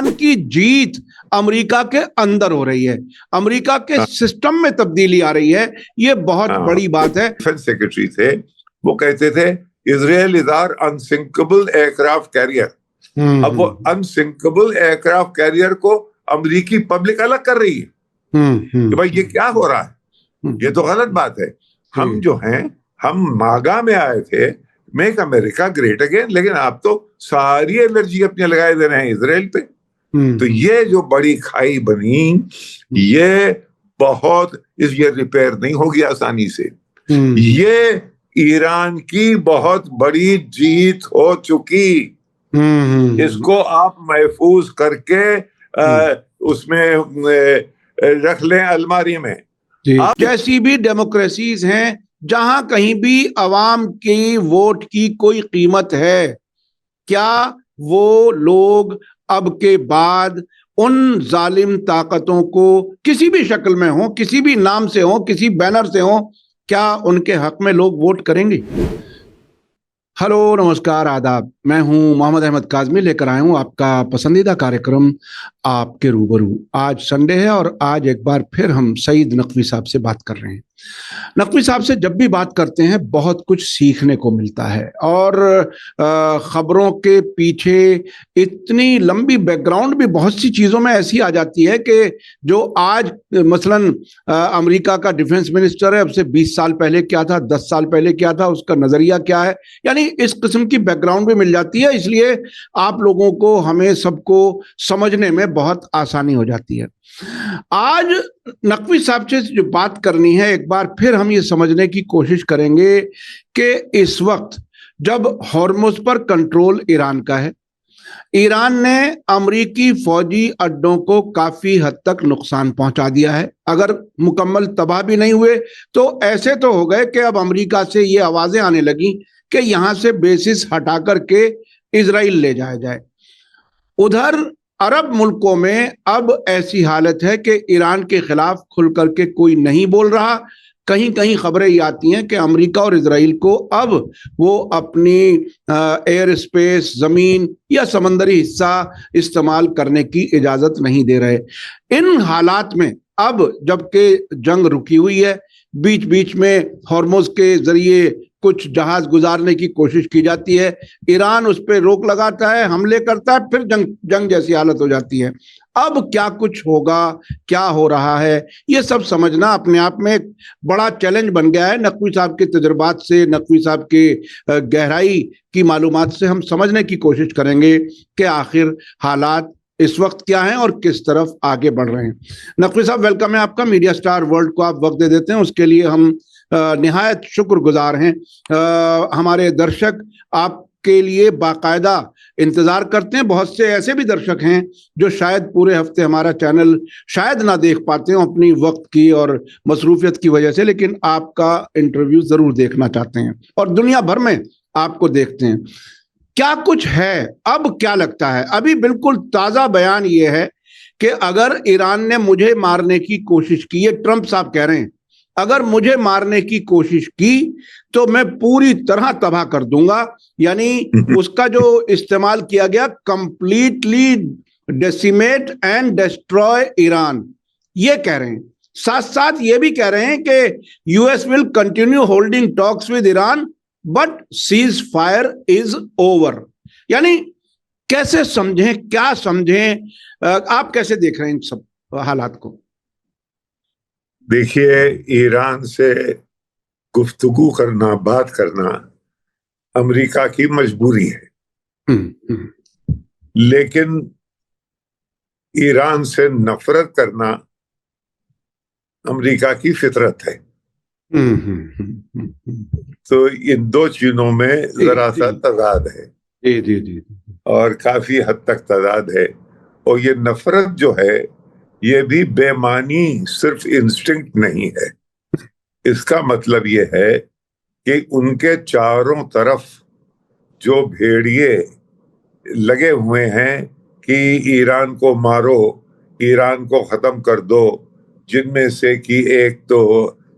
Iran की जीत America के अंदर हो रही है, अमेरिका के सिस्टम में तब्दीली आ रही है। ये बहुत बड़ी बात है। डिफेंस सेक्रेटरी थे, वो कहते थे Israel is our unsinkable aircraft carrier. अब वो अनसिंकेबल एयरक्राफ्ट कैरियर को अमेरिकी पब्लिक अलग कर रही है कि भाई ये क्या हो रहा है, ये तो गलत बात है। हम जो हैं, हम मागा में आए थे मेक अमेरिका ग्रेट अगेन, लेकिन आप तो सारी एनर्जी अपनी लगाए दे रहे हैं इजराइल पे। तो ये जो बड़ी खाई बनी, ये बहुत ये रिपेयर नहीं होगी आसानी से। ये ईरान की बहुत बड़ी जीत हो चुकी, इसको आप महफूज करके उसमें रख लें अलमारी में। जैसी भी डेमोक्रेसीज हैं, जहां कहीं भी अवाम की वोट की कोई कीमत है, क्या वो लोग अब के बाद उन जालिम ताकतों को किसी भी शक्ल में हो, किसी भी नाम से हो, किसी बैनर से हो, क्या उनके हक में लोग वोट करेंगे? हेलो, नमस्कार, आदाब। मैं हूं मोहम्मद अहमद काज़मी, लेकर आया हूं आपका पसंदीदा कार्यक्रम आपके रूबरू। आज संडे है और आज एक बार फिर हम सईद नकवी साहब से बात कर रहे हैं। नकवी साहब से जब भी बात करते हैं बहुत कुछ सीखने को मिलता है, और खबरों के पीछे इतनी लंबी बैकग्राउंड भी बहुत सी चीज़ों में ऐसी आ जाती है कि जो आज मसलन अमेरिका का डिफेंस मिनिस्टर है, अब से 20 साल पहले क्या था, 10 साल पहले क्या था, उसका नज़रिया क्या है, यानी इस किस्म की बैकग्राउंड भी मिल जाती है। इसलिए आप लोगों को, हमें सबको समझने में बहुत आसानी हो जाती है। आज नकवी साहब से जो बात करनी है, एक बार फिर हम ये समझने की कोशिश करेंगे कि इस वक्त जब हॉर्मुज़ पर कंट्रोल ईरान का है, ईरान ने अमरीकी फौजी अड्डों को काफी हद तक नुकसान पहुंचा दिया है। अगर मुकम्मल तबाह भी नहीं हुए तो ऐसे तो हो गए कि अब अमरीका से ये आवाजें आने लगी कि यहां से बेसिस हटा करके इजराइल ले जाया जाए। उधर अरब मुल्कों में अब ऐसी हालत है कि ईरान के खिलाफ खुल करके कोई नहीं बोल रहा। कहीं कहीं खबरें ये आती हैं कि अमेरिका और इजराइल को अब वो अपनी एयर स्पेस, जमीन या समंदरी हिस्सा इस्तेमाल करने की इजाजत नहीं दे रहे। इन हालात में अब जबकि जंग रुकी हुई है, बीच बीच में हॉर्मुज़ के जरिए कुछ जहाज गुजारने की कोशिश की जाती है, ईरान उस पर रोक लगाता है, हमले करता है, फिर जंग जैसी हालत हो जाती है। अब क्या कुछ होगा, क्या हो रहा है, ये सब समझना अपने आप में एक बड़ा चैलेंज बन गया है। नकवी साहब के तजुर्बात से, नकवी साहब के गहराई की मालूमात से हम समझने की कोशिश करेंगे कि आखिर हालात इस वक्त क्या हैं और किस तरफ आगे बढ़ रहे हैं। नकवी साहब, वेलकम है आपका। मीडिया स्टार वर्ल्ड को आप वक्त दे देते हैं, उसके लिए हम निहायत शुक्रगुजार हैं। हमारे दर्शक आपके लिए बाकायदा इंतजार करते हैं। बहुत से ऐसे भी दर्शक हैं जो शायद पूरे हफ्ते हमारा चैनल शायद ना देख पाते हो अपनी वक्त की और मसरूफियत की वजह से, लेकिन आपका इंटरव्यू जरूर देखना चाहते हैं और दुनिया भर में आपको देखते हैं। क्या कुछ है, अब क्या लगता है? अभी बिल्कुल ताजा बयान ये है कि अगर ईरान ने मुझे मारने की कोशिश की, ये ट्रंप साहब कह रहे हैं, अगर मुझे मारने की कोशिश की तो मैं पूरी तरह तबाह कर दूंगा। यानी उसका जो इस्तेमाल किया गया, completely decimate and destroy Iran, ये कह रहे हैं। साथ साथ ये भी कह रहे हैं कि US will continue holding talks with Iran but cease fire is over. यानी कैसे समझें, क्या समझें, आप कैसे देख रहे हैं इन सब हालात को? देखिए, ईरान से गुफ्तगू करना, बात करना अमेरिका की मजबूरी है, लेकिन ईरान से नफरत करना अमेरिका की फितरत है। तो इन दो चीजों में जरा सा तजाद है, और काफी हद तक तजाद है। और ये नफरत जो है, ये भी बेमानी, सिर्फ इंस्टिंक्ट नहीं है। इसका मतलब ये है कि उनके चारों तरफ जो भेड़िए लगे हुए हैं कि ईरान को मारो, ईरान को खत्म कर दो, जिनमें से कि एक तो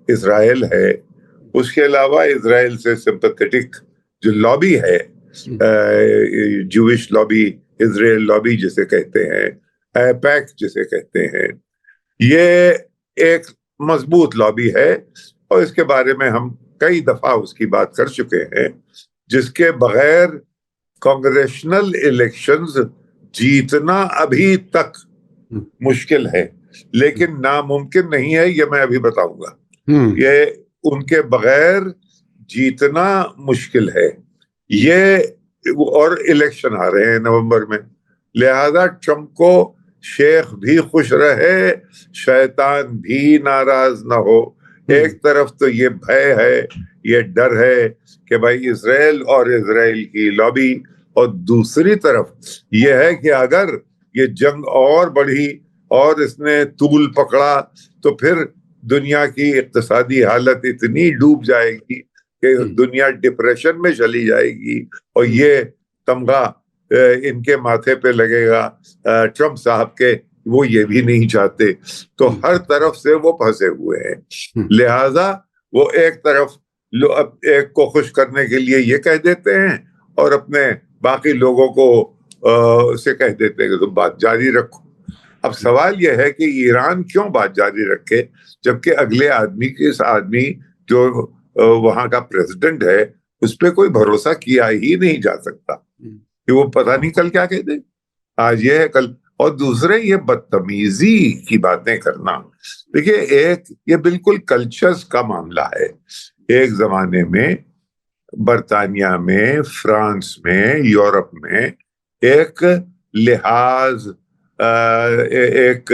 इजराइल है, उसके अलावा इजराइल से सिंपैथेटिक जो लॉबी है, जूइश लॉबी इजराइल लॉबी जिसे कहते हैं, एपैक जिसे कहते हैं, ये एक मजबूत लॉबी है और इसके बारे में हम कई दफा उसकी बात कर चुके हैं, जिसके बगैर कांग्रेशनल इलेक्शंस जीतना अभी तक मुश्किल है, लेकिन नामुमकिन नहीं है, ये मैं अभी बताऊंगा। ये उनके बगैर जीतना मुश्किल है। ये और इलेक्शन आ रहे हैं नवंबर में, लिहाजा ट्रंप को शेख भी खुश रहे, शैतान भी नाराज ना हो। एक तरफ तो ये भय है, ये डर है कि भाई इजराइल और इजराइल की लॉबी, और दूसरी तरफ ये है कि अगर ये जंग और बढ़ी और इसने तूल पकड़ा तो फिर दुनिया की इक्तिसादी हालत इतनी डूब जाएगी कि दुनिया डिप्रेशन में चली जाएगी और ये तमगा इनके माथे पे लगेगा ट्रंप साहब के, वो ये भी नहीं चाहते। तो हर तरफ से वो फंसे हुए हैं। लिहाजा वो एक तरफ एक को खुश करने के लिए ये कह देते हैं और अपने बाकी लोगों को से कह देते हैं कि तुम बात जारी रखो। अब सवाल यह है कि ईरान क्यों बात जारी रखे, जबकि अगले आदमी जो वहां का प्रेसिडेंट है उस पर कोई भरोसा किया ही नहीं जा सकता कि वो पता नहीं कल क्या कह दे, आज ये है कल। और दूसरे ये बदतमीजी की बातें करना, देखिए एक ये बिल्कुल कल्चर्स का मामला है। एक जमाने में बरतानिया में, फ्रांस में, यूरोप में एक लिहाज, एक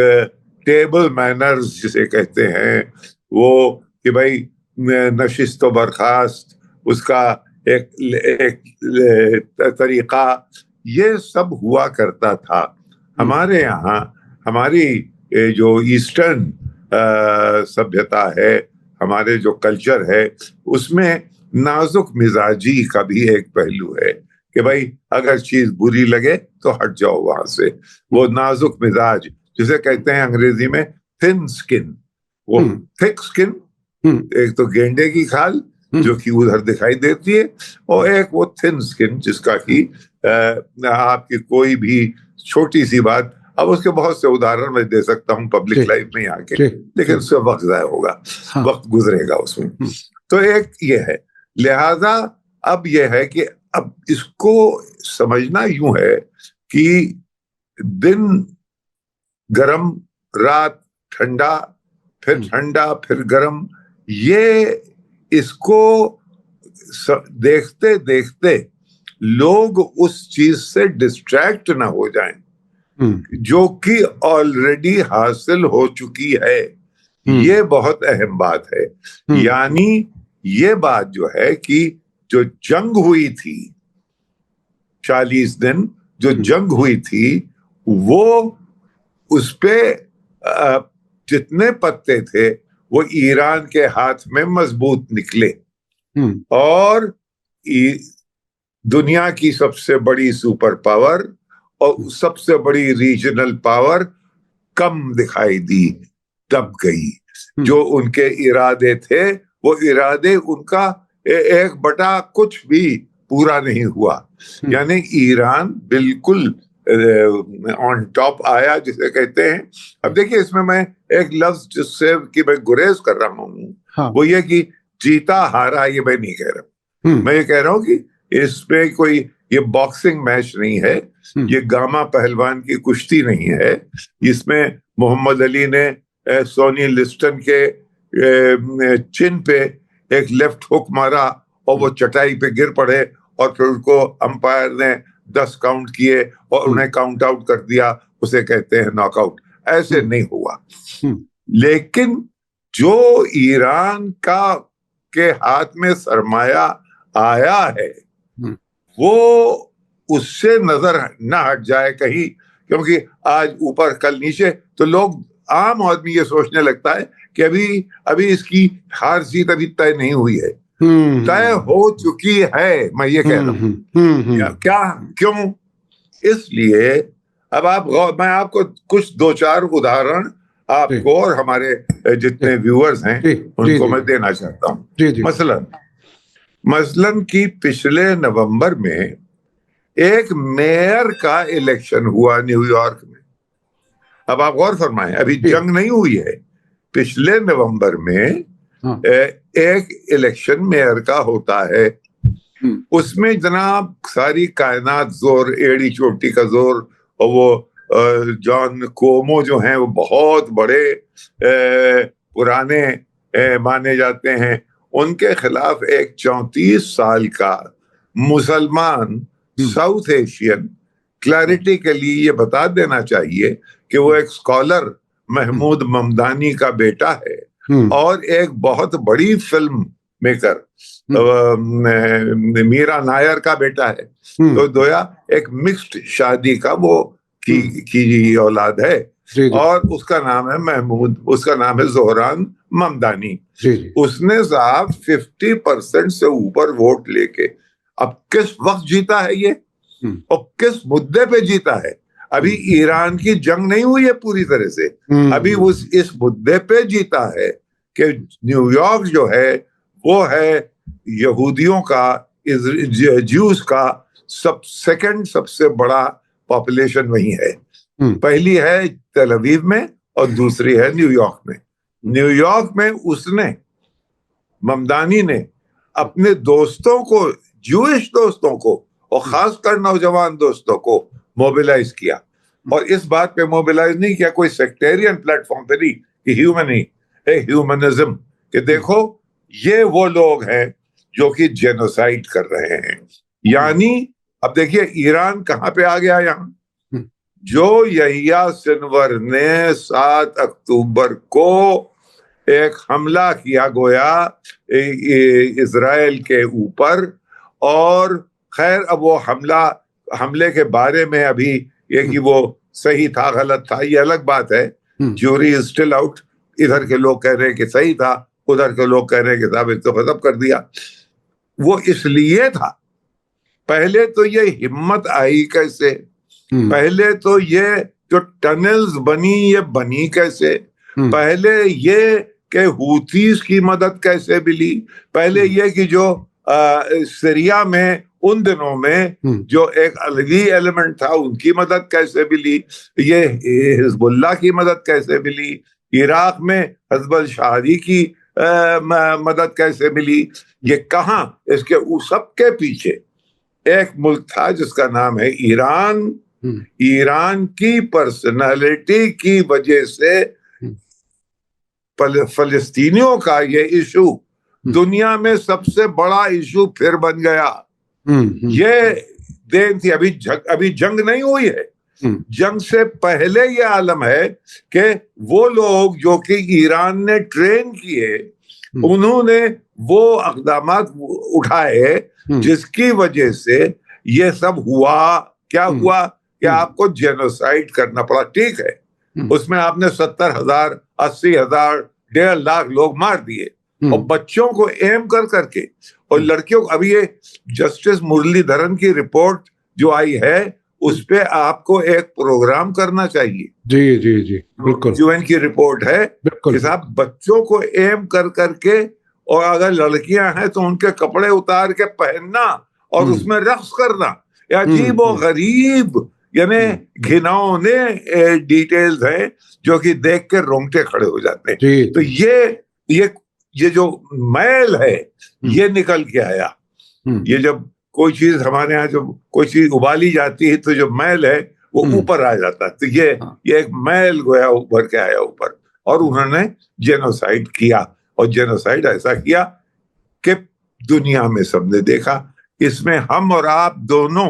टेबल मैनर्स जिसे कहते हैं, वो कि भाई नशिस्त व बर्खास्त, उसका एक तरीका, ये सब हुआ करता था। हमारे यहाँ हमारी जो ईस्टर्न सभ्यता है, हमारे जो कल्चर है, उसमें नाजुक मिजाजी का भी एक पहलू है कि भाई अगर चीज बुरी लगे तो हट जाओ वहां से। वो नाजुक मिजाज जिसे कहते हैं अंग्रेजी में थिन स्किन, वो थिक स्किन, एक तो गेंडे की खाल जो कि उधर दिखाई देती है, और एक वो थिन स्किन जिसका कि आपकी कोई भी छोटी सी बात, अब उसके बहुत से उदाहरण मैं दे सकता हूँ पब्लिक लाइफ में आके, लेकिन उससे वक्त जाया होगा, वक्त गुजरेगा उसमें। तो एक ये है। लिहाजा अब ये है कि अब इसको समझना यूं है कि दिन गरम, रात ठंडा, फिर ठंडा, फिर गरम, ये इसको देखते देखते लोग उस चीज से डिस्ट्रैक्ट ना हो जाएं जो कि ऑलरेडी हासिल हो चुकी है। ये बहुत अहम बात है। यानी ये बात जो है कि जो जंग हुई थी 40 दिन, जो जंग हुई थी, वो उस पे जितने पत्ते थे वो ईरान के हाथ में मजबूत निकले, और दुनिया की सबसे बड़ी सुपर पावर और सबसे बड़ी रीजनल पावर कम दिखाई दी, दब गई। जो उनके इरादे थे वो इरादे उनका एक बटा कुछ भी पूरा नहीं हुआ। यानी ईरान बिल्कुल ऑन टॉप आया जिसे कहते हैं। अब देखिए इसमें मैं एक लफ्ज जिससे कि मैं गुरेज कर रहा हूँ, वो ये कि जीता हारा ये मैं नहीं कह रहा हूँ। मैं ये कह रहा हूँ कि इसमें कोई ये बॉक्सिंग मैच नहीं है, ये गामा पहलवान की कुश्ती नहीं है। इसमें मोहम्मद अली ने सोनी लिस्टन के चिन पे एक लेफ्ट हुक मारा और वो चटाई पे गिर पड़े, और फिर उसको अंपायर ने 10 काउंट किए और उन्हें काउंट आउट कर दिया, उसे कहते हैं नॉकआउट। ऐसे नहीं हुआ। लेकिन जो ईरान का के हाथ में सरमाया आया है वो उससे नजर न हट जाए कहीं, क्योंकि आज ऊपर कल नीचे, तो लोग आम आदमी ये सोचने लगता है कि अभी इसकी हार जीत अभी तय नहीं हुई है। तय हो चुकी है, मैं ये कह रहा हूं। क्या, क्यों? इसलिए अब मैं आपको कुछ 2-4 उदाहरण आपको और हमारे जितने व्यूअर्स हैं उनको मैं देना चाहता हूं। मसलन कि पिछले नवंबर में एक मेयर का इलेक्शन हुआ न्यूयॉर्क में। अब आप गौर फरमाएं, अभी जंग नहीं हुई है, पिछले नवंबर में एक इलेक्शन मेयर का होता है। उसमें जनाब सारी कायनात जोर, एड़ी चोटी का जोर, और वो जॉन कोमो जो हैं वो बहुत बड़े पुराने माने जाते हैं, उनके खिलाफ एक 34 साल का मुसलमान साउथ एशियन, क्लैरिटी के लिए ये बता देना चाहिए कि वो एक स्कॉलर महमूद ममदानी का बेटा है और एक बहुत बड़ी फिल्म मेकर मीरा नायर का बेटा है। तो दोया एक मिक्स्ड शादी का वो की औलाद है, और उसका नाम है महमूद, उसका नाम है जोहरान ममदानी। उसने साहब 50% से ऊपर वोट लेके अब किस वक्त जीता है ये, और किस मुद्दे पे जीता है? अभी ईरान की जंग नहीं हुई है पूरी तरह से, अभी उस इस मुद्दे पे जीता है कि न्यूयॉर्क जो है वो है यहूदियों का, ज्यूस का सेकंड सबसे बड़ा पॉपुलेशन वही है। पहली है तेल अवीव में और दूसरी है न्यूयॉर्क में। न्यूयॉर्क में उसने, ममदानी ने अपने दोस्तों को, ज्यूइश दोस्तों को और खासकर नौजवान दोस्तों को मोबिलाइज किया, और इस बात पे मोबिलाइज नहीं किया कोई सेक्टेरियन प्लेटफॉर्म पे नहीं, कि ह्यूमनिज्म, कि देखो ये वो लोग हैं जो कि जेनोसाइड कर रहे हैं। यानी अब देखिए ईरान कहाँ पे आ गया यहाँ। जो यहिया सिनवर ने 7 अक्टूबर को एक हमला किया गोया इजराइल के ऊपर, और खैर अब वो हमले के बारे में अभी ये कि वो सही था गलत था ये अलग बात है, ज्यूरी इज स्टिल आउट। इधर के लोग कह रहे हैं कि सही था, उधर के लोग कह रहे हैं कि साहब इसको खत्म कर दिया। वो इसलिए था, पहले तो ये हिम्मत आई कैसे, पहले तो ये जो टनल्स बनी ये बनी कैसे, पहले ये कि हूथीज की मदद कैसे मिली, पहले ये कि जो सीरिया में उन दिनों में जो एक अलवी एलिमेंट था उनकी मदद कैसे मिली, ये हिजबुल्लाह की मदद कैसे मिली, इराक में हजबल शाहरी की मदद कैसे मिली, ये कहाँ, इसके उस सब के पीछे एक मुल्क था जिसका नाम है ईरान। ईरान की पर्सनालिटी की वजह से फलस्तीनियों का ये इशू दुनिया में सबसे बड़ा इशू फिर बन गया। ये देन थी, अभी जंग नहीं हुई है, जंग से पहले ये आलम है कि वो लोग जो कि ईरान ने ट्रेन किए, उन्होंने वो अक़दामात उठाए जिसकी वजह से ये सब हुआ। क्या हुआ कि आपको जेनोसाइड करना पड़ा, ठीक है, उसमें आपने 70,000, 80,000, 1.5 लाख लोग मार दिए, और बच्चों को एम कर करके, और लड़कियों को। अभी ये जस्टिस मुरलीधरन की रिपोर्ट जो आई है उस पे आपको एक प्रोग्राम करना चाहिए। जी जी जी बिल्कुल, यूएन की रिपोर्ट है कि साहब बच्चों को एम कर करके, और अगर लड़कियां हैं तो उनके कपड़े उतार के पहनना और उसमें रक्स करना, अजीब और गरीब, यानी घिनौने डिटेल्स हैं जो कि देख के रोंगटे खड़े हो जाते हैं। तो ये जो मैल है ये निकल के आया। ये जब कोई चीज हमारे यहाँ जब कोई चीज उबाली जाती है तो जो मैल है वो ऊपर आ जाता है, तो ये एक मैल गोया उभर के आया ऊपर, और उन्होंने जेनोसाइड किया। और जेनोसाइड ऐसा किया कि दुनिया में सबने देखा। इसमें हम और आप दोनों,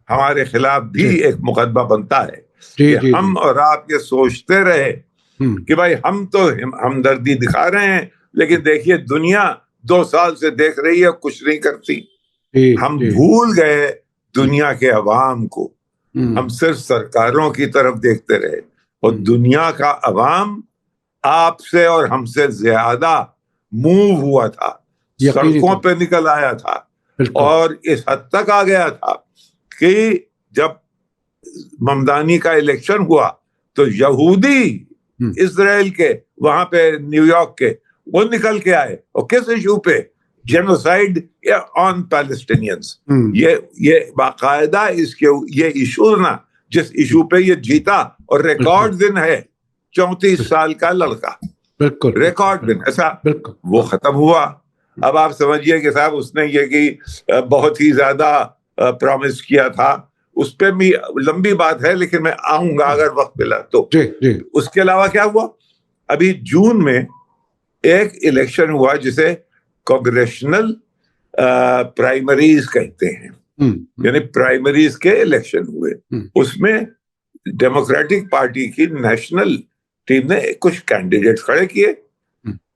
हमारे खिलाफ भी एक मुकदमा बनता है कि हम और आप ये सोचते रहे कि भाई हम तो हमदर्दी दिखा रहे हैं, लेकिन देखिए दुनिया 2 साल से देख रही है, कुछ नहीं करती। हम भूल गए दुनिया के अवाम को, हम सिर्फ सरकारों की तरफ देखते रहे, और दुनिया का अवाम आपसे और हमसे ज्यादा मूव हुआ था, सड़कों पे निकल आया था, और इस हद तक आ गया था कि जब ममदानी का इलेक्शन हुआ तो यहूदी इजराइल के वहां पे न्यूयॉर्क के वो निकल के आए, और किस इशू पे, जेनोसाइड ऑन पैलेस्टीनियंस। ये बाकायदा इसके ये इशू ना, जिस इशू पे ये जीता, और रिकॉर्ड दिन है 34 साल का लड़का, बिल्कुल रिकॉर्ड दिन ऐसा, वो खत्म हुआ। अब आप समझिए कि साहब उसने ये कि बहुत ही ज्यादा प्रॉमिस किया था, उस पर भी लंबी बात है, लेकिन मैं आऊंगा अगर वक्त मिला तो। उसके अलावा क्या हुआ, अभी जून में एक इलेक्शन हुआ जिसे कांग्रेशनल प्राइमरीज कहते हैं, यानी प्राइमरीज के इलेक्शन हुए। उसमें डेमोक्रेटिक पार्टी की नेशनल टीम ने कुछ कैंडिडेट खड़े किए।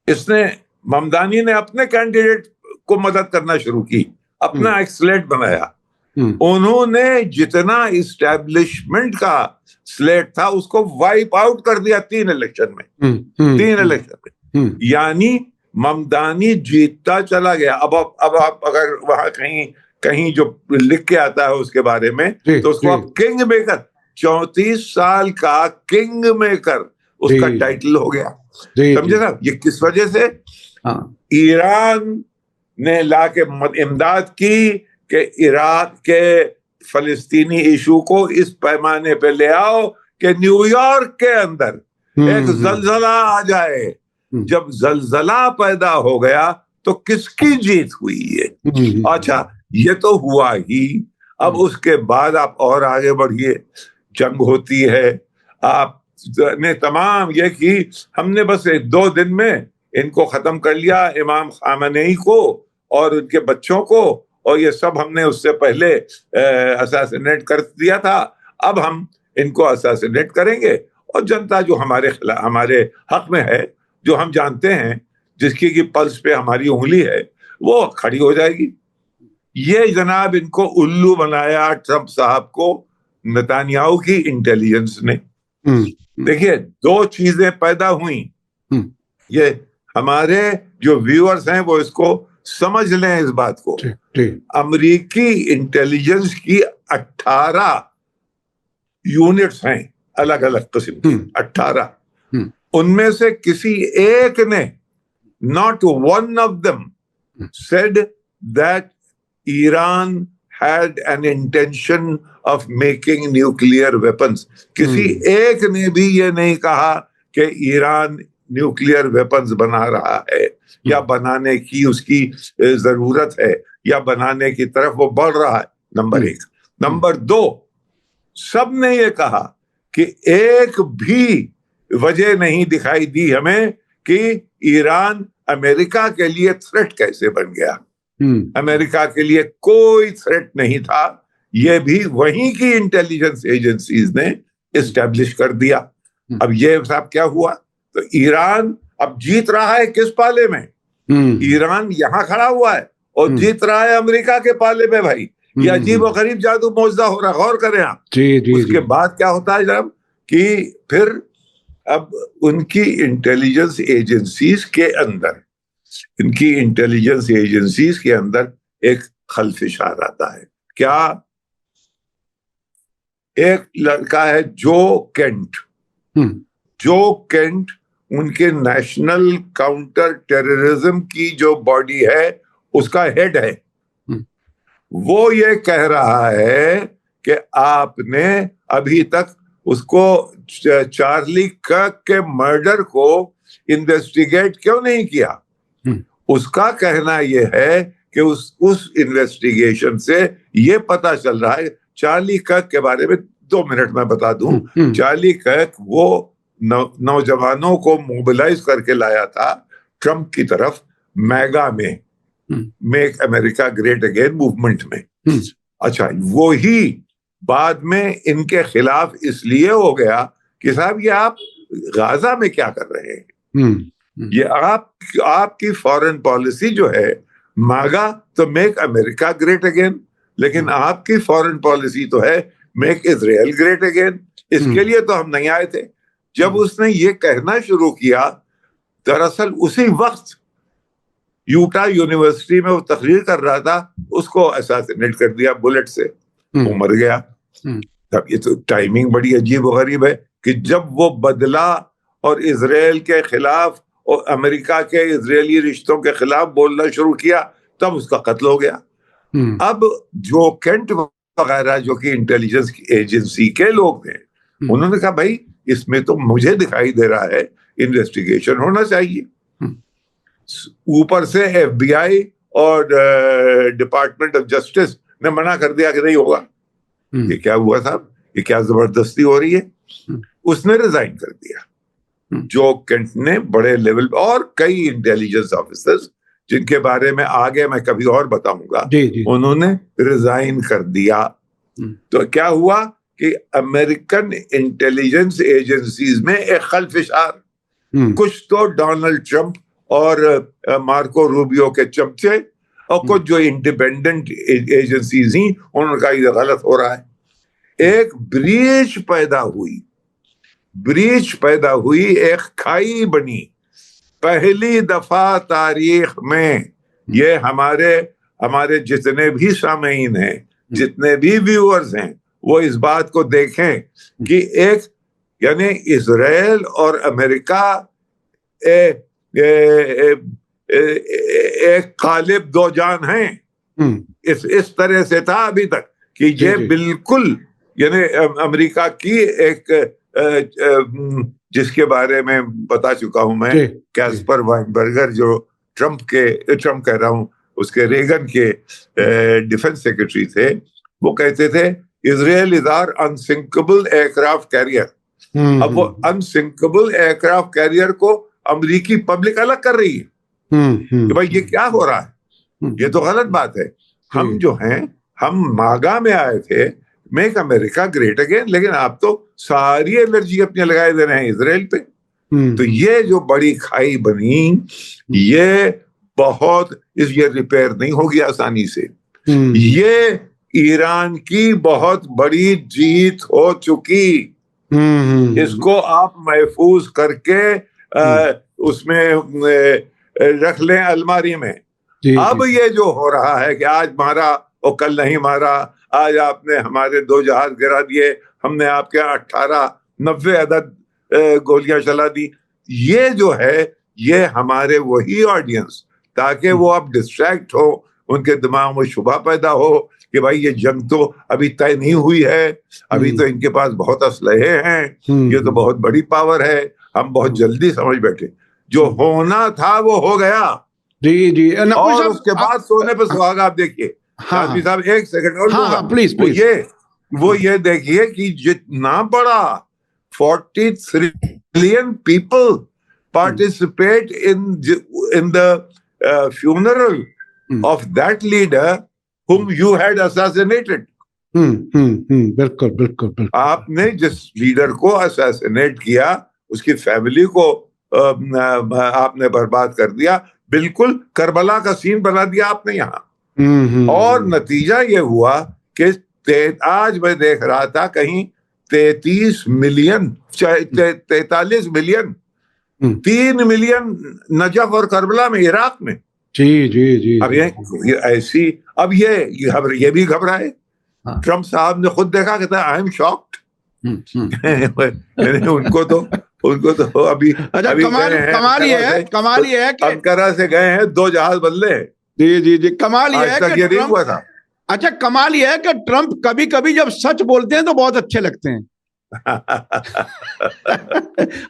इसने ममदानी ने अपने कैंडिडेट को मदद करना शुरू की, अपना एक स्लेट बनाया। उन्होंने जितना इस्टेब्लिशमेंट का स्लेट था उसको वाइप आउट कर दिया 3 इलेक्शन में, 3 इलेक्शन में। यानी ममदानी जीतता चला गया। अब आप अगर वहां कहीं जो लिख के आता है उसके बारे में, तो उसको आप किंग मेकर, 34 साल का किंग मेकर उसका टाइटल हो गया। समझे ना, ये किस वजह से? ईरान ने लाके इमदाद की कि इराक के फलस्तीनी इशू को इस पैमाने पे ले आओ कि न्यूयॉर्क के अंदर एक जलजला आ जाए। जब जलजला पैदा हो गया तो किसकी जीत हुई ये? अच्छा, ये तो हुआ ही। अब उसके बाद आप और आगे बढ़िए, जंग होती है, आपने तमाम ये कि हमने बस 2 दिन में इनको खत्म कर लिया, इमाम खामेनी को और उनके बच्चों को, और ये सब हमने उससे पहले असैसिनेट कर दिया था। अब हम इनको असैसिनेट करेंगे, और जनता जो हमारे हक में है, जो हम जानते हैं, जिसकी की पल्स पे हमारी उंगली है, वो खड़ी हो जाएगी। ये जनाब इनको उल्लू बनाया ट्रंप साहब को नेतन्याहू की इंटेलिजेंस ने। देखिए 2 चीजें पैदा हुई, ये हमारे जो व्यूअर्स हैं वो इसको समझ लें इस बात को। अमेरिकी इंटेलिजेंस की 18 यूनिट्स हैं अलग अलग किस्म की, 18। उनमें से किसी एक ने, not one of them said that Iran had an intention of making nuclear weapons. किसी एक ने भी ये नहीं कहा कि ईरान न्यूक्लियर वेपन्स बना रहा है, या बनाने की उसकी जरूरत है, या बनाने की तरफ वो बढ़ रहा है। नंबर 1। नंबर 2, सबने ये कहा कि एक भी वजह नहीं दिखाई दी हमें कि ईरान अमेरिका के लिए थ्रेट कैसे बन गया। अमेरिका के लिए कोई थ्रेट नहीं था, ये भी वहीं की इंटेलिजेंस एजेंसीज ने एस्टेब्लिश कर दिया। अब ये साहब क्या हुआ, तो ईरान अब जीत रहा है किस पाले में? ईरान यहां खड़ा हुआ है और जीत रहा है अमेरिका के पाले में। भाई ये अजीब और गरीब जादू मौजदा हो रहा, गौर करें आप। उसके बाद क्या होता है जब कि फिर अब उनकी इंटेलिजेंस एजेंसीज के अंदर, इनकी इंटेलिजेंस एजेंसीज के अंदर एक खलफिशार आता है। क्या? एक लड़का है जो केंट, जो केंट उनके नेशनल काउंटर टेररिज्म की जो बॉडी है उसका हेड है। वो ये कह रहा है कि आपने अभी तक उसको, चार्ली कर्क के मर्डर को इन्वेस्टिगेट क्यों नहीं किया? उसका कहना यह है कि उस इन्वेस्टिगेशन से ये पता चल रहा है। चार्ली कर्क के बारे में 2 मिनट में बता दूं। चार्ली कर्क वो नौजवानों को मोबिलाइज करके लाया था ट्रंप की तरफ, मैगा में, make America great again movement में। अच्छा, वो ही बाद में इनके खिलाफ इसलिए हो गया कि साहब ये आप गाजा में क्या कर रहे हैं? ये आपकी फॉरेन पॉलिसी जो है, मागा तो मेक अमेरिका ग्रेट अगेन, लेकिन आपकी फॉरेन पॉलिसी तो है मेक इजराइल ग्रेट अगेन। इसके लिए तो हम नहीं आए थे। जब उसने ये कहना शुरू किया, दरअसल उसी वक्त यूटा यूनिवर्सिटी में वो तकरीर कर रहा था, उसको असैसिनेट कर दिया बुलेट से, वो मर गया। तब ये तो टाइमिंग बड़ी अजीब और गरीब है कि जब वो बदला और इजराइल के खिलाफ और अमेरिका के इजरायली रिश्तों के खिलाफ बोलना शुरू किया, तब उसका कत्ल हो गया। अब जो केंट वगैरह जो कि इंटेलिजेंस एजेंसी के लोग थे, उन्होंने कहा भाई इसमें तो मुझे दिखाई दे रहा है इन्वेस्टिगेशन होना चाहिए। ऊपर से FBI और डिपार्टमेंट ऑफ जस्टिस ने मना कर दिया कि नहीं होगा। ये क्या हुआ साहब, ये क्या जबरदस्ती हो रही है। उसने रिजाइन कर दिया। जो केंट ने बड़े लेवल और कई इंटेलिजेंस ऑफिसर्स जिनके बारे में आगे मैं कभी और बताऊंगा, उन्होंने रिजाइन कर दिया। तो क्या हुआ कि अमेरिकन इंटेलिजेंस एजेंसीज में एक खलफिशार, कुछ तो डोनाल्ड ट्रंप और मार्को रूबियो के चमचे और कुछ जो इंडिपेंडेंट एजेंसीज थी, उन्होंने कहा ये गलत हो रहा है। एक ब्रीच पैदा हुई, एक खाई बनी। पहली दफा तारीख में ये हमारे जितने भी सामीन हैं, जितने भी व्यूअर्स हैं, वो इस बात को देखें कि एक यानी इजराइल और अमेरिका एक कालिब दो जान हैं। इस तरह से था अभी तक कि ये बिल्कुल यानी अमेरिका की एक जिसके बारे में बता चुका हूं मैं, कैस्पर वाइनबर्गर, जो ट्रंप कह रहा हूं, उसके रेगन के डिफेंस सेक्रेटरी थे, वो कहते थे Israel is our unsinkable aircraft carrier. अब वो अनसिंकेबल एयरक्राफ्ट कैरियर को अमेरिकी पब्लिक अलग कर रही है कि भाई ये क्या हो रहा है, ये तो गलत बात है। हम जो हैं, हम मागा में आए थे मेक अमेरिका ग्रेट अगेन, लेकिन आप तो सारी एनर्जी अपनी लगाए दे रहे हैं इजराइल पे। तो ये जो बड़ी खाई बनी, ये ये रिपेयर नहीं होगी आसानी से। ये ईरान की बहुत बड़ी जीत हो चुकी। इसको आप महफूज करके उसमें रख लें अलमारी में। अब ये जो हो रहा है कि आज मारा और कल नहीं मारा, आज आपने हमारे 2 जहाज गिरा दिए, हमने आपके 18-90 अदद गोलियां चला दी, ये जो है ये हमारे वही ऑडियंस, ताकि वो अब डिस्ट्रैक्ट हो, उनके दिमाग में शुबा पैदा हो कि भाई ये जंग तो अभी तय नहीं हुई है, अभी तो इनके पास बहुत असलहे हैं, ये तो बहुत बड़ी पावर है, हम बहुत जल्दी समझ बैठे। जो होना था वो हो गया। जी और उसके बाद सोने पे सुहागा। आप देखिए आदमी साहब, एक सेकंड और लूंगा। प्लीज वो ये देखिए कि जितना बड़ा 43 million people participate in the funeral of that leader whom you had assassinated. बिल्कुल। आपने जिस लीडर को असैसिनेट किया, उसकी फैमिली को आपने बर्बाद कर दिया, बिल्कुल करबला का सीन बना दिया आपने यहाँ। और नतीजा ये हुआ कि आज मैं देख रहा था कहीं 43 मिलियन 3 मिलियन नजफ और करबला में, इराक में। जी अब ये ऐसी, अब ये भी घबराए। ट्रंप साहब ने खुद देखा, कहता आई एम शॉक्ड। उनको तो अभी कमाल ये है कि अंकारा से गए हैं, 2 जहाज बदले हैं। जी कमाल ये है कि नहीं हुआ था। अच्छा, कमाल ये है कि ट्रंप कभी कभी जब सच बोलते हैं तो बहुत अच्छे लगते हैं।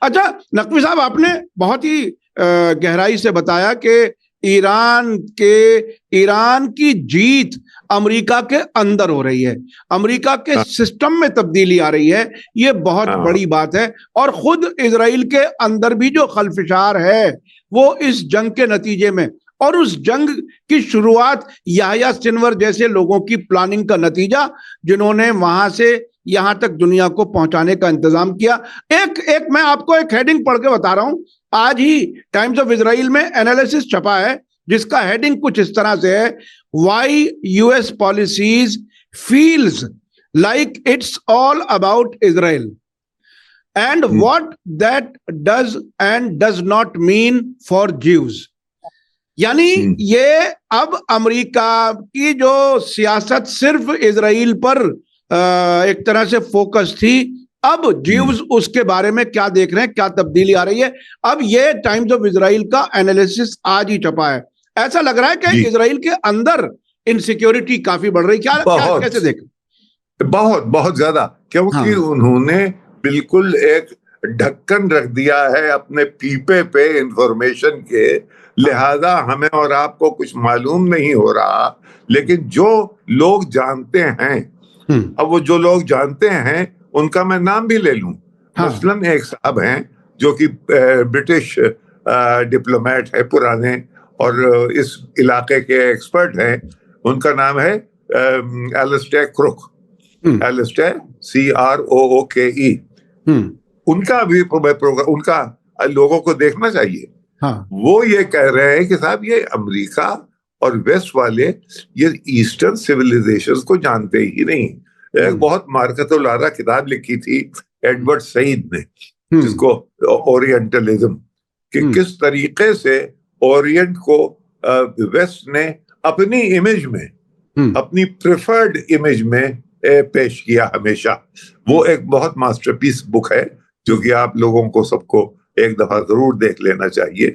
अच्छा नकवी साहब, आपने बहुत ही गहराई से बताया कि ईरान की जीत अमेरिका के अंदर हो रही है, अमेरिका के सिस्टम में तब्दीली आ रही है, ये बहुत बड़ी बात है। और खुद इजराइल के अंदर भी जो खलफिशार है वो इस जंग के नतीजे में, और उस जंग की शुरुआत याह्या सिनवर जैसे लोगों की प्लानिंग का नतीजा, जिन्होंने वहां से यहां तक दुनिया को पहुंचाने का इंतजाम किया। एक मैं आपको एक हेडिंग पढ़ के बता रहा हूं, आज ही टाइम्स ऑफ इजराइल में एनालिसिस छपा है, जिसका हेडिंग कुछ इस तरह से है, why US policies feels like it's all about Israel and what that does and does not mean for Jews. यानी ये अब अमेरिका की जो सियासत सिर्फ इजराइल पर एक तरह से फोकस थी, अब ज्यूज उसके बारे में क्या देख रहे हैं, क्या तब्दीली आ रही है। अब ये टाइम्स ऑफ इजराइल का एनालिसिस आज ही छपा है। ऐसा लग रहा है कि इजराइल के अंदर इनसिक्योरिटी काफी बढ़ रही। क्या कैसे देखें? बहुत बहुत ज्यादा, क्योंकि उन्होंने बिल्कुल एक ढक्कन रख दिया है अपने पीपे पे इंफॉर्मेशन के, लिहाजा हमें और आपको कुछ मालूम नहीं हो रहा, लेकिन जो लोग जानते हैं, अब वो जो लोग जानते हैं उनका मैं नाम भी ले लूं। मसलन एक साहब हैं जो कि ब्रिटिश डिप्लोमेट है पुराने और इस इलाके के एक्सपर्ट हैं, उनका नाम है एलिस्टेयर क्रुक, एलिस्टेयर CROOKE। उनका भी प्रोग्राम, उनका लोगों को देखना चाहिए। वो ये कह रहे हैं कि साहब ये अमेरिका और वेस्ट वाले ये ईस्टर्न सिविलाइजेशंस को जानते ही नहीं। एक बहुत मार्कतुल-आरा किताब लिखी थी एडवर्ड सईद ने, जिसको ओरिएंटलिज्म, कि किस तरीके से ओरिएंट को वेस्ट ने अपनी इमेज में, अपनी प्रेफर्ड इमेज में पेश किया हमेशा। वो एक बहुत मास्टरपीस बुक है जो कि आप लोगों को सबको एक दफा जरूर देख लेना चाहिए।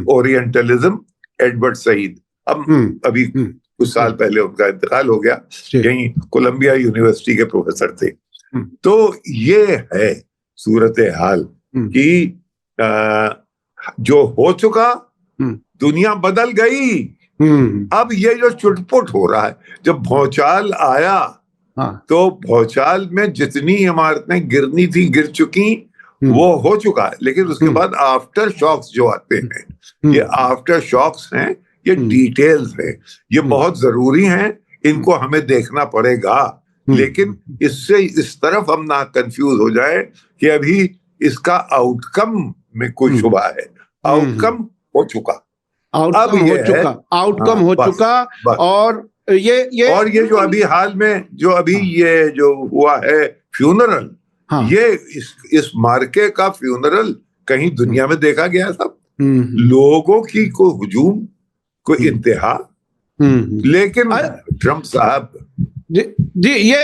Orientalism, Edward Said. अब अभी कुछ साल पहले उनका इंतकाल हो गया, यहीं कोलंबिया यूनिवर्सिटी के प्रोफेसर थे। तो ये है सूरत हाल कि जो हो चुका, दुनिया बदल गई। अब ये जो चुटपुट हो रहा है, जब भौचाल आया तो भौचाल में जितनी इमारतें गिरनी थी गिर चुकी, वो हो चुका है। लेकिन उसके बाद आफ्टर शॉक्स जो आते हैं, ये आफ्टर शॉक्स हैं, ये डिटेल्स हैं, ये बहुत जरूरी हैं, इनको हमें देखना पड़ेगा। लेकिन इससे इस तरफ हम ना कंफ्यूज हो जाए कि अभी इसका आउटकम में कोई शुबा है। आउटकम हो चुका, आउटकम हो चुका। और ये जो अभी हाल में ये जो हुआ है फ्यूनरल, ये इस मार्के का फ्यूनरल कहीं दुनिया में देखा गया था? लोगों की कोई हुजूम, कोई इंतहा। लेकिन ट्रंप साहब जी ये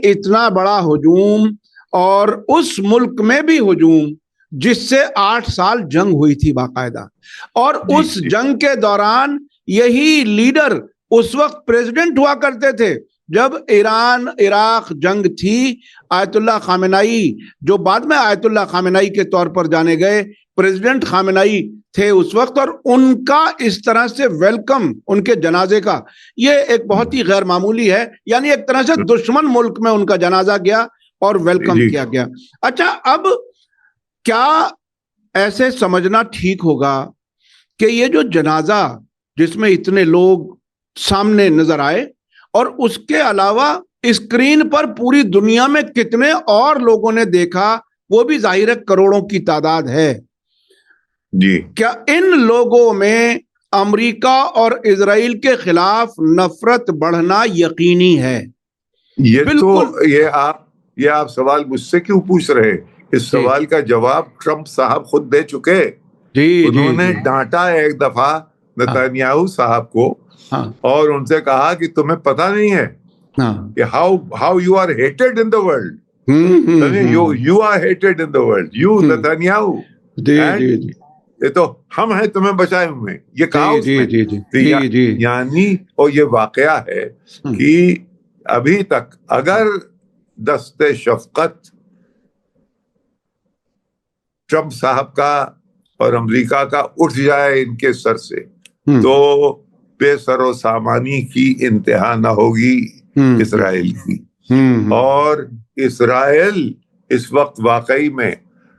इतना बड़ा हुजूम, और उस मुल्क में भी हुजूम जिससे 8 साल जंग हुई थी बाकायदा, और उस जंग के दौरान यही लीडर उस वक्त प्रेसिडेंट हुआ करते थे जब ईरान इराक जंग थी। आयतुल्लाह खामेनेई, जो बाद में आयतुल्लाह खामेनेई के तौर पर जाने गए, प्रेसिडेंट खामेनेई थे उस वक्त, और उनका इस तरह से वेलकम, उनके जनाजे का, ये एक बहुत ही गैर मामूली है। यानी एक तरह से दुश्मन मुल्क में उनका जनाजा गया और वेलकम किया गया। अच्छा, अब क्या ऐसे समझना ठीक होगा कि ये जो जनाजा जिसमें इतने लोग सामने नजर आए, और उसके अलावा स्क्रीन पर पूरी दुनिया में कितने और लोगों ने देखा, वो भी जाहिर है करोड़ों की तादाद है जी, क्या इन लोगों में अमेरिका और इजराइल के खिलाफ नफरत बढ़ना यकीनी है? ये तो ये आप सवाल मुझसे क्यों पूछ रहे? इस सवाल का जवाब ट्रंप साहब खुद दे चुके। उन्होंने डांटा एक दफा नेतन्याहू साहब को, और उनसे कहा कि तुम्हें पता नहीं है कि how you are hated in the world, you are hated in the world, you Netanyahu, ये तो हम हैं तुम्हें बचाए हुए, ये कहा उसने। यानी और ये वाकया है कि अभी तक अगर दस्ते शफकत ट्रंप साहब का और अमेरिका का उठ जाए इनके सर से, तो बेसरो सामानी की इंतहा न होगी इस्राएल की। और इस्राएल इस वक्त वाकई में,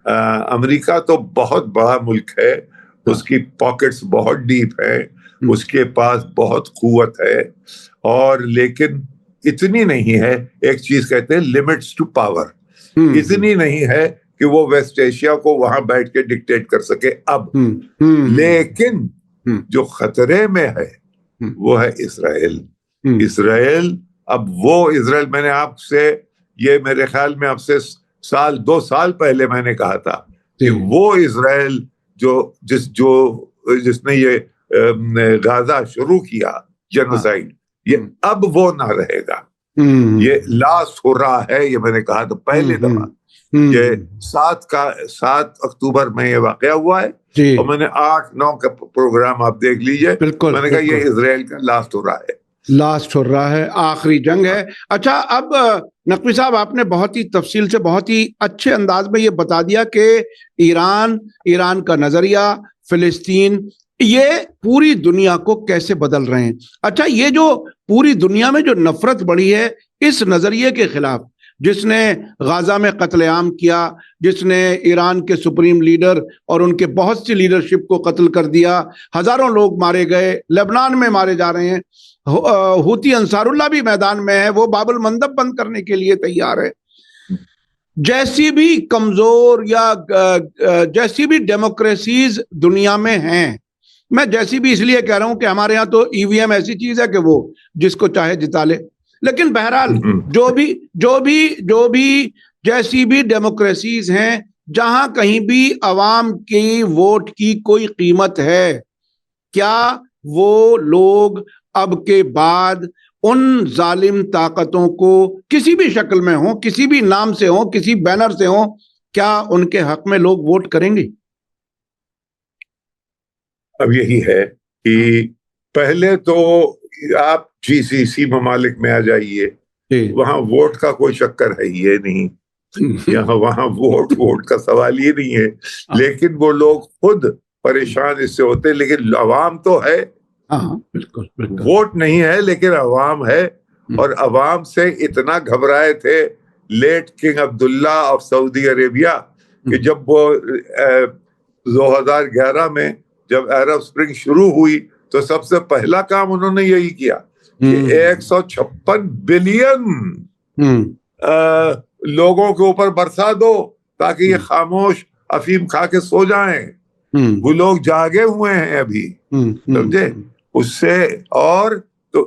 अमेरिका तो बहुत बड़ा मुल्क है, उसकी पॉकेट्स बहुत डीप है, उसके पास बहुत कुव्वत है, और लेकिन इतनी नहीं है, एक चीज कहते हैं लिमिट्स टू पावर, इतनी नहीं है कि वो वेस्ट एशिया को वहां बैठ के डिक्टेट कर सके अब। लेकिन जो खतरे में है वो है इस्राएल। इस्राएल, अब वो इस्राएल, मैंने आपसे ये मेरे ख्याल में आपसे 2 साल पहले मैंने कहा था कि वो इस्राएल जिसने ये गाजा शुरू किया जेनोसाइड, ये अब वो ना रहेगा, ये लास्ट हो रहा है, ये मैंने कहा था पहले दफा। ये 7 अक्टूबर में ये वाकया हुआ है और मैंने 8-9 का प्रोग्राम आप देख लीजिए। मैंने कहा ये इजराइल का लास्ट हो रहा है, आखिरी जंग है। अच्छा, अब नकवी साहब आपने बहुत ही तफसील से, बहुत ही अच्छे अंदाज में ये बता दिया कि ईरान का नजरिया, फिलिस्तीन, ये पूरी दुनिया को कैसे बदल रहे हैं। अच्छा, ये जो पूरी दुनिया में जो नफरत बढ़ी है इस नजरिए के खिलाफ, जिसने गाजा में कत्लेआम किया, जिसने ईरान के सुप्रीम लीडर और उनके बहुत सी लीडरशिप को कत्ल कर दिया, हजारों लोग मारे गए, लेबनान में मारे जा रहे हैं, हुती अंसारुल्लाह भी मैदान में है, वो बाबुल मंदब बंद करने के लिए तैयार है। जैसी भी कमजोर या जैसी भी डेमोक्रेसीज दुनिया में हैं, मैं जैसी भी इसलिए कह रहा हूं कि हमारे यहाँ तो ईवीएम ऐसी चीज है कि वो जिसको चाहे जिता ले, लेकिन बहरहाल जो भी जैसी भी डेमोक्रेसीज हैं, जहां कहीं भी अवाम की वोट की कोई कीमत है, क्या वो लोग अब के बाद उन जालिम ताकतों को किसी भी शक्ल में हो, किसी भी नाम से हो, किसी बैनर से हो, क्या उनके हक में लोग वोट करेंगे? अब यही है कि पहले तो आप जीसीसी ममालिक में आ जाइए, वहां वोट का कोई चक्कर है ये नहीं, यहाँ वहां वोट का सवाल ही नहीं है, लेकिन वो लोग खुद परेशान इससे होते, लेकिन अवाम तो है। बिल्कुल। वोट नहीं है लेकिन अवाम है, और अवाम से इतना घबराए थे late king Abdullah of Saudi Arabia कि जब वो 2011 में जब अरब स्प्रिंग शुरू हुई तो सबसे पहला काम उन्होंने यही किया कि 156 बिलियन लोगों के ऊपर बरसा दो ताकि ये खामोश अफीम खा के सो जाएं। वो लोग जागे हुए हैं अभी, समझे? उससे और तो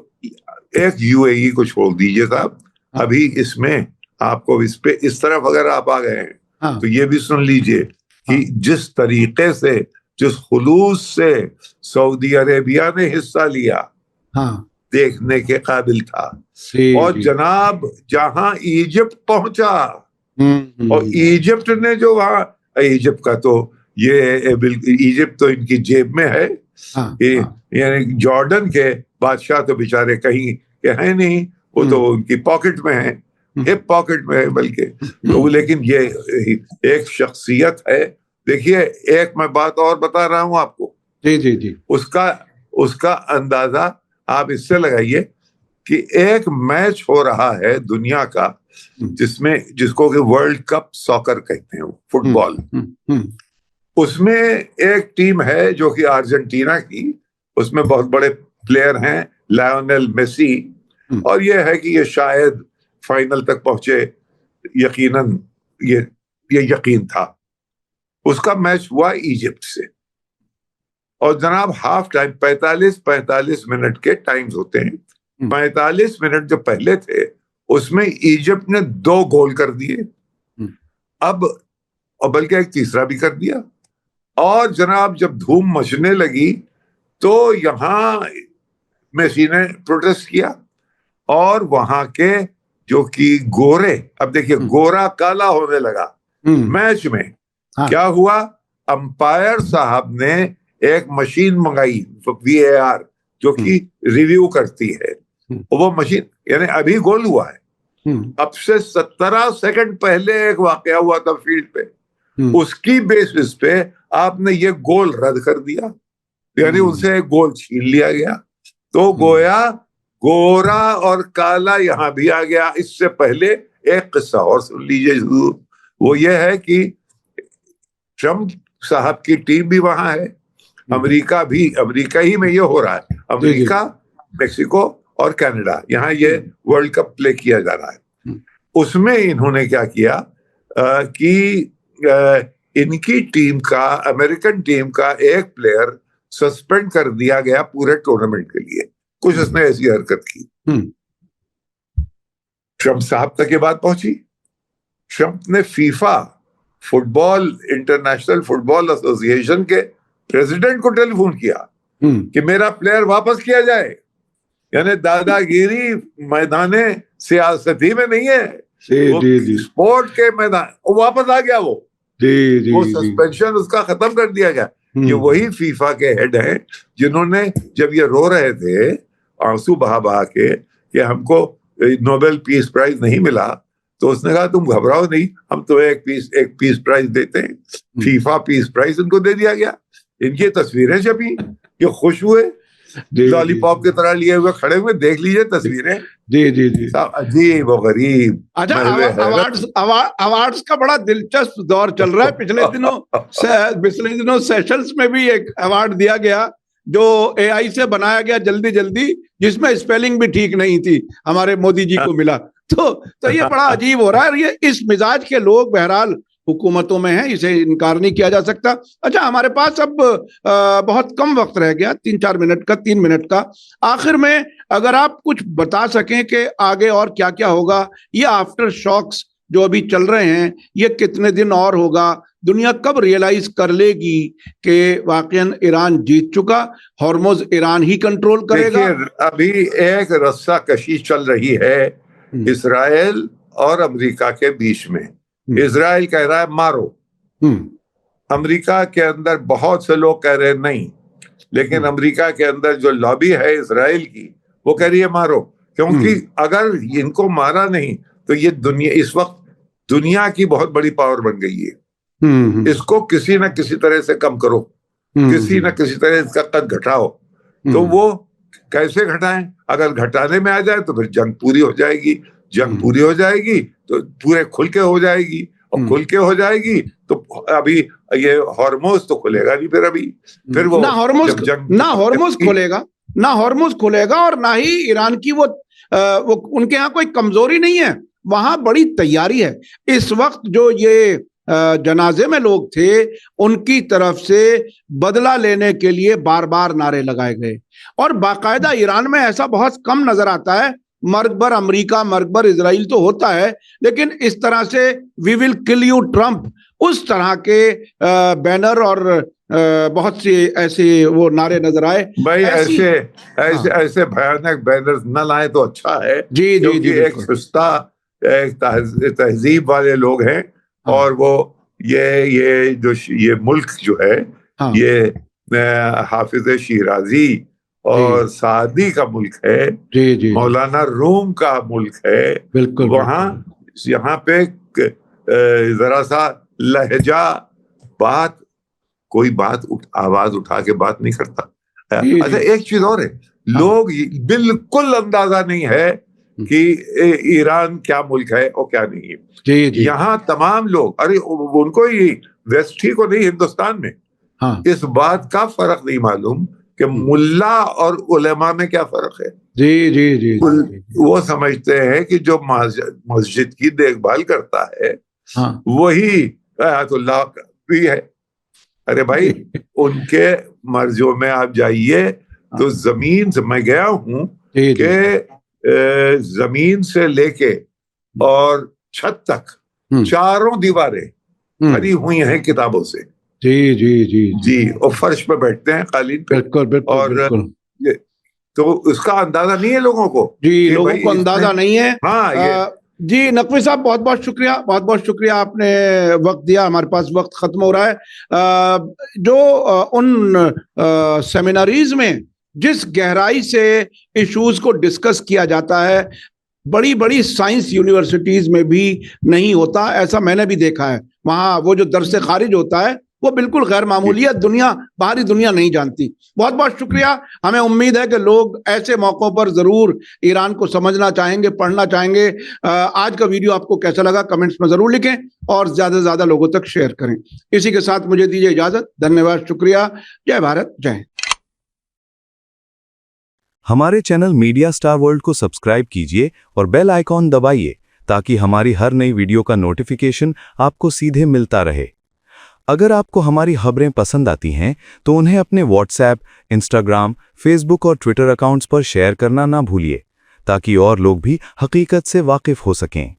एक यूएई को छोड़ दीजिए साहब, अभी इसमें आपको इस पे इस तरफ अगर आप आ गए हैं तो ये भी सुन लीजिए कि जिस तरीके से, जिस खुलूस से सऊदी अरेबिया ने हिस्सा लिया, देखने के काबिल था। और जनाब जहां इजिप्ट पहुंचा, और इजिप्ट ने जो वहां, इजिप्ट का तो ये इजिप्ट तो इनकी जेब में है, यानी जॉर्डन के बादशाह तो बेचारे कहीं के हैं नहीं, वो तो उनकी पॉकेट में है, हिप पॉकेट में है बल्कि, तो लेकिन ये एक शख्सियत है। देखिए, एक मैं बात और बता रहा हूं आपको, जी उसका अंदाजा आप इससे लगाइए कि एक मैच हो रहा है दुनिया का जिसको कि वर्ल्ड कप सॉकर कहते हैं, फुटबॉल। उसमें एक टीम है जो कि अर्जेंटीना की, उसमें बहुत बड़े प्लेयर हैं, लायोनेल मेसी, और ये है कि ये शायद फाइनल तक पहुंचे, यकीनन ये यकीन था। उसका मैच हुआ इजिप्ट से, और जनाब हाफ टाइम 45 मिनट के टाइम्स होते हैं, 45 मिनट जो पहले थे उसमें इजिप्ट ने 2 गोल कर दिए, अब और बल्कि एक तीसरा भी कर दिया। और जनाब जब धूम मचने लगी तो यहां मेसी ने प्रोटेस्ट किया, और वहां के जो कि गोरे, अब देखिए गोरा काला होने लगा मैच में। क्या हुआ? अंपायर साहब ने एक मशीन मंगाई, VAR, जो कि रिव्यू करती है, वो मशीन, यानी अभी गोल हुआ है, अब से 17 सेकंड पहले एक वाकया हुआ था फील्ड पे, उसकी बेसिस पे आपने ये गोल रद्द कर दिया, यानी उनसे एक गोल छीन लिया गया। तो गोया गोरा और काला यहां भी आ गया। इससे पहले एक किस्सा और सुन लीजिए जरूर, वो ये है कि ट्रम्प साहब की टीम भी वहां है, अमेरिका ही में ये हो रहा है, अमेरिका, मेक्सिको और कनाडा, यहाँ ये वर्ल्ड कप प्ले किया जा रहा है। उसमें इन्होंने क्या किया कि इनकी टीम का, अमेरिकन टीम का एक प्लेयर सस्पेंड कर दिया गया पूरे टूर्नामेंट के लिए, कुछ उसने ऐसी हरकत की। ट्रम्प साहब तक ये बात पहुंची, ट्रम्प ने FIFA, football, international football association के प्रेसिडेंट को टेलीफोन किया कि मेरा प्लेयर वापस किया जाए, यानी दादागिरी मैदाने सियासती में नहीं है, वो स्पोर्ट के मैदान वापस आ गया, वो सस्पेंशन उसका खत्म कर दिया गया। ये वही फीफा के हेड हैं जिन्होंने जब ये रो रहे थे आंसू बहा बहा के कि हमको नोबेल पीस प्राइज नहीं मिला, तो उसने कहा तुम घबराओ नहीं, हम तुम्हें एक पीस प्राइज देते हैं। फीफा पीस प्राइज उनको दे दिया गया। इनकी तस्वीरें छपी, ये खुश हुए, लॉलीपॉप की तरह लिए हुए खड़े हुए, देख लीजिए तस्वीरें। जी जी जी, अजीब व गरीब। अच्छा, अवार्ड्स का बड़ा दिलचस्प दौर चल रहा है। पिछले दिनों सेशंस में भी एक अवार्ड दिया गया जो एआई से बनाया गया जल्दी जल्दी, जिसमें स्पेलिंग भी ठीक नहीं थी, हमारे मोदी जी को मिला। तो ये बड़ा अजीब हो रहा है। ये इस मिजाज के लोग बहरहाल हुकूमतों में हैं, इसे इनकार नहीं किया जा सकता। अच्छा, हमारे पास अब बहुत कम वक्त रह गया, 3 मिनट का। आखिर में अगर आप कुछ बता सकें कि आगे और क्या क्या होगा, ये आफ्टर शॉक्स जो अभी चल रहे हैं, ये कितने दिन और होगा, दुनिया कब रियलाइज कर लेगी कि वाकईन ईरान जीत चुका, हॉर्मुज ईरान ही कंट्रोल करेगा? अभी एक रस्सा कशी चल रही है इस्राएल और अमेरिका के बीच में। इजराइल कह रहा है मारो, अमेरिका के अंदर बहुत से लोग कह रहे हैं नहीं, लेकिन अमेरिका के अंदर जो लॉबी है इजराइल की वो कह रही है मारो, क्योंकि अगर इनको मारा नहीं तो ये दुनिया इस वक्त दुनिया की बहुत बड़ी पावर बन गई है। इसको किसी न किसी तरह से कम करो, किसी न किसी तरह इसका कद घटाओ। तो वो कैसे घटाएं? अगर घटाने में आ जाए तो फिर जंग पूरी हो जाएगी, जंग पूरी हो जाएगी तो पूरे खुल के हो जाएगी, और खुल के हो जाएगी तो अभी ये हॉर्मुज तो खुलेगा नहीं फिर वो ना हॉर्मुज खोलेगा और ना ही ईरान की वो उनके यहाँ कोई कमजोरी नहीं है, वहां बड़ी तैयारी है। इस वक्त जो ये जनाजे में लोग थे उनकी तरफ से बदला लेने के लिए बार बार नारे लगाए गए, और बाकायदा ईरान में ऐसा बहुत कम नजर आता है। मर्गबर अमेरिका, मर्गबर इजराइल तो होता है, लेकिन इस तरह से we will kill you Trump, उस तरह के बैनर और बहुत से ऐसे वो नारे नजर आए। भाई ऐसे भयानक बैनर न लाए तो अच्छा है। जी जी जी, एक सुस्ता तहजीब वाले लोग हैं। हाँ। और वो ये मुल्क जो है, हाँ। ये हाफिज शिराजी और सादी का मुल्क है, जी जी, मौलाना रूम का मुल्क है। बिल्कुल, वहाँ यहाँ पे जरा सा लहजा कोई आवाज उठा के बात नहीं करता। अच्छा, एक चीज और है, लोग बिल्कुल अंदाजा नहीं है कि ईरान क्या मुल्क है और क्या नहीं है। जी जी, यहाँ तमाम लोग, अरे उनको ही वेस्ट ही को नहीं, हिंदुस्तान में हाँ। इस बात का फर्क नहीं मालूम कि मुल्ला और उलेमा में क्या फर्क है। जी जी जी, वो समझते हैं कि जो मस्जिद की देखभाल करता है, हाँ। वही आयतुल्लाह भी है। अरे भाई, उनके मर्जों में आप जाइए तो जमीन से, मैं गया हूं कि जमीन से लेके और छत तक चारों दीवारें भरी हुई हैं किताबों से। जी जी जी जी, और फर्श पे बैठते हैं, कालीन पे। बिल्कुल, और तो उसका अंदाजा नहीं है लोगों को। जी, लोगों को अंदाजा नहीं है। हाँ, जी नकवी साहब, बहुत बहुत शुक्रिया, आपने वक्त दिया। हमारे पास वक्त खत्म हो रहा है। जो उन सेमिनारीज में जिस गहराई से इश्यूज को डिस्कस किया जाता है, बड़ी बड़ी साइंस यूनिवर्सिटीज में भी नहीं होता, ऐसा मैंने भी देखा है। वहाँ वो जो दर्स खारिज होता है वो बिल्कुल गैर मामूली है, बाहरी दुनिया नहीं जानती। बहुत बहुत शुक्रिया। हमें उम्मीद है कि लोग ऐसे मौकों पर जरूर ईरान को समझना चाहेंगे, पढ़ना चाहेंगे। आज का वीडियो आपको कैसा लगा कमेंट्स में जरूर लिखें और ज्यादा से ज्यादा लोगों तक शेयर करें। इसी के साथ मुझे दीजिए इजाजत। धन्यवाद, शुक्रिया। जय भारत, जय हिंद। हमारे चैनल मीडिया स्टार वर्ल्ड को सब्सक्राइब कीजिए और बेल आइकॉन दबाइए ताकि हमारी हर नई वीडियो का नोटिफिकेशन आपको सीधे मिलता रहे। अगर आपको हमारी खबरें पसंद आती हैं तो उन्हें अपने व्हाट्सएप, इंस्टाग्राम, फेसबुक और ट्विटर अकाउंट्स पर शेयर करना ना भूलिए ताकि और लोग भी हकीकत से वाकिफ हो सकें।